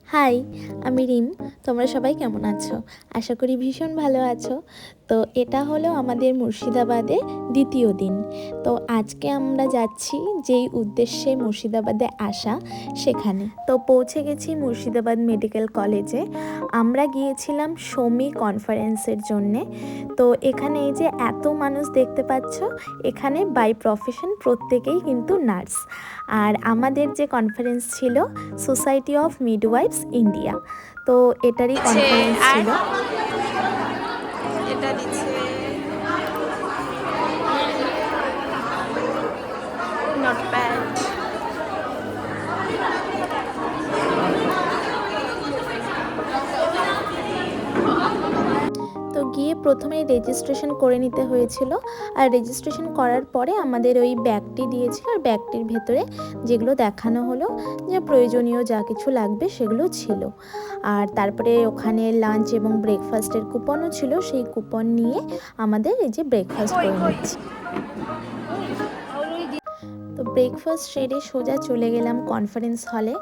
High, আমি রিম। তোমরা সবাই কেমন আছো? আশা করি ভীষণ ভালো আছো। তো এটা হলো আমাদের মুর্শিদাবাদের দ্বিতীয় দিন। তো আজকে আমরা যাচ্ছি যেই উদ্দেশ্যে মুর্শিদাবাদে আসা সেখানে। তো পৌঁছে গেছি মুর্শিদাবাদ মেডিকেল কলেজে। আমরা গিয়েছিলাম সমী কনফারেন্সের জন্যে। তো এখানে এই যে এত মানুষ দেখতে পাচ্ছ, এখানে বাই প্রফেশন প্রত্যেকেই কিন্তু নার্স। আর আমাদের যে কনফারেন্স ছিল সোসাইটি অফ মিডওয়াইফস ইন্ডিয়া, তো এটারই কনফারেন্স ছিল। এটা দিচ্ছে নোটপ্যাড। তো গিয়ে প্রথমেই রেজিস্ট্রেশন করে নিতে হয়েছিল। আর রেজিস্ট্রেশন করার পরে আমাদের ওই ব্যাগটি দিয়েছিল, আর ব্যাগটির ভেতরে যেগুলো দেখানো হলো যে প্রয়োজনীয় যা কিছু লাগবে সেগুলো ছিল। আর তারপরে ওখানে লাঞ্চ এবং ব্রেকফাস্টের কুপনও ছিল, সেই কুপন নিয়ে আমাদের এই যে ব্রেকফাস্ট করে নিচ্ছি। তো ব্রেকফাস্ট সেরে সোজা চলে গেলাম কনফারেন্স হলে।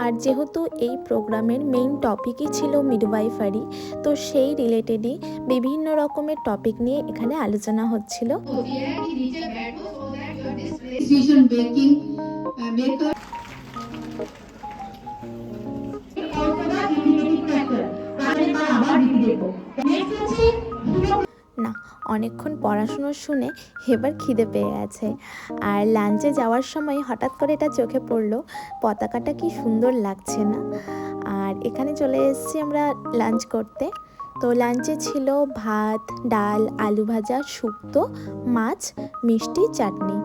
আর যেহেতু এই প্রোগ্রামের মেইন টপিকই ছিল মিডওয়াইফারি, তো সেই রিলেটেডই বিভিন্ন রকমের টপিক নিয়ে এখানে আলোচনা হচ্ছিল। না, অনেকক্ষণ পড়াশুনো শুনে এবার খিদে পেয়ে গেছে। আর লাঞ্চে যাওয়ার সময় হঠাৎ করে এটা চোখে পড়লো, পতাকাটা কি সুন্দর লাগছে না। আর এখানে চলে এসেছি আমরা লাঞ্চ করতে। তো লাঞ্চে ছিল ভাত, ডাল, আলু ভাজা, শুক্তো, মাছ, মিষ্টি, চাটনি।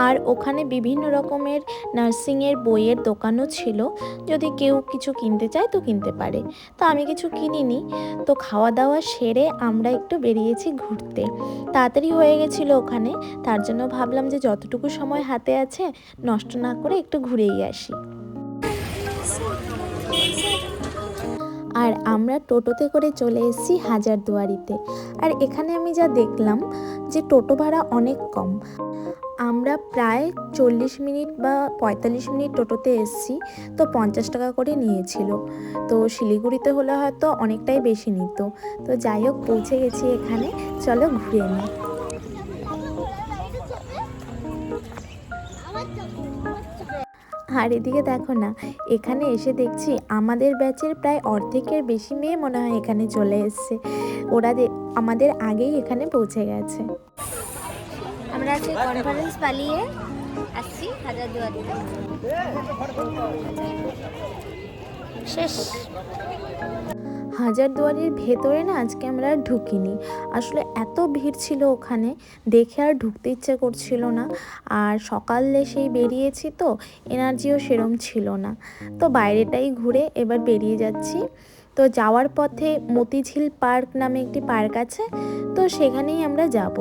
আর ওখানে বিভিন্ন রকমের নার্সিংয়ের বইয়ের দোকানও ছিল, যদি কেউ কিছু কিনতে চায় তো কিনতে পারে। তো আমি কিছু কিনিনি। তো খাওয়া দাওয়া সেরে আমরা একটু বেরিয়েছি ঘুরতে। তাড়াতাড়ি হয়ে গেছিলো ওখানে, তার জন্য ভাবলাম যে যতটুকু সময় হাতে আছে নষ্ট না করে একটু ঘুরেই আসি। আর আমরা টোটোতে করে চলে এসেছি হাজারদুয়ারিতে। আর এখানে আমি যা দেখলাম যে টোটো ভাড়া অনেক কম। আমরা প্রায় 40 মিনিট বা 45 মিনিট টোটোতে এসেছি, তো 50 টাকা করে নিয়েছিল। তো শিলিগুড়িতে হলে হয়তো অনেকটাই বেশি নিত। তো যাই হোক, পৌঁছে গেছি এখানে, চলো ঘুরে নিই। আর এদিকে দেখো না, এখানে এসে দেখছি আমাদের ব্যাচের প্রায় অর্ধেকের বেশি মেয়ে মনে হয় এখানে চলে এসছে। ওরা আমাদের আগেই এখানে পৌঁছে গেছে। আমরা আজকে কনফারেন্স পালিয়ে আসছি হাজারদুয়ারিতে। শেষ। হাজারদুয়ারির ভেতরে না আজকে আমরা আর ঢুকিনি, আসলে এত ভিড় ছিল ওখানে, দেখে আর ঢুকতে ইচ্ছে করছিল না। আর সকালে সেই বেরিয়েছি, তো এনার্জিও সেরম ছিল না। তো বাইরেটাই ঘুরে এবার বেরিয়ে যাচ্ছি। তো যাওয়ার পথে মতিঝিল পার্ক নামে একটি পার্ক আছে, তো সেখানেই আমরা যাব।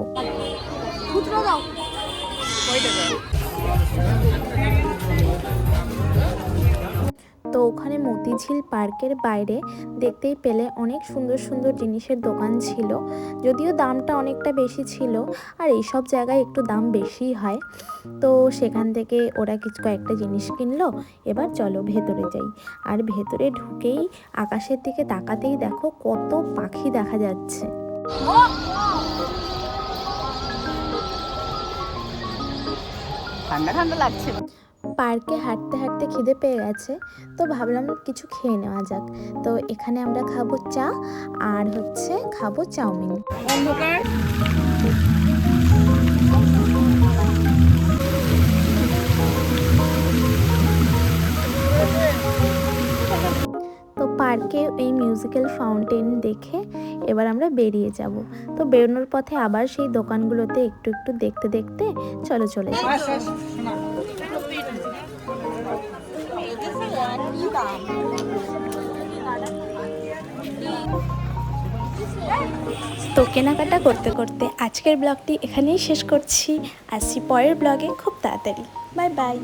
তো ওখানে মতিঝিল পার্কের বাইরে দেখতেই পেলে অনেক সুন্দর সুন্দর জিনিসের দোকান ছিল, যদিও দামটা অনেকটা বেশি ছিল। আর এইসব জায়গায় একটু দাম বেশিই হয়। তো সেখান থেকে ওরা কয়েকটা জিনিস কিনলো। এবার চলো ভেতরে যাই। আর ভেতরে ঢুকেই আকাশের দিকে তাকাতেই দেখো কত পাখি দেখা যাচ্ছে। ঠান্ডা ঠান্ডা লাগছে। পার্কে হাঁটতে হাঁটতে খিদে পেয়ে গেছে, তো ভাবলাম কিছু খেয়ে নেওয়া যাক। তো এখানে আমরা খাবো চা, আর খাবো চাউমিন। অন্ধকার। তো পার্কে এই মিউজিক্যাল ফাউন্টেন দেখে এবার আমরা বেরিয়ে যাব। তো বেরোনোর পথে আবার সেই দোকানগুলোতে একটু একটু দেখতে দেখতে চলে যাই। তো কেনাকাটা করতে করতে আজকের ব্লগটি এখানেই শেষ করছি। আসছি পরের ব্লগে খুব তাড়াতাড়ি। Bye bye.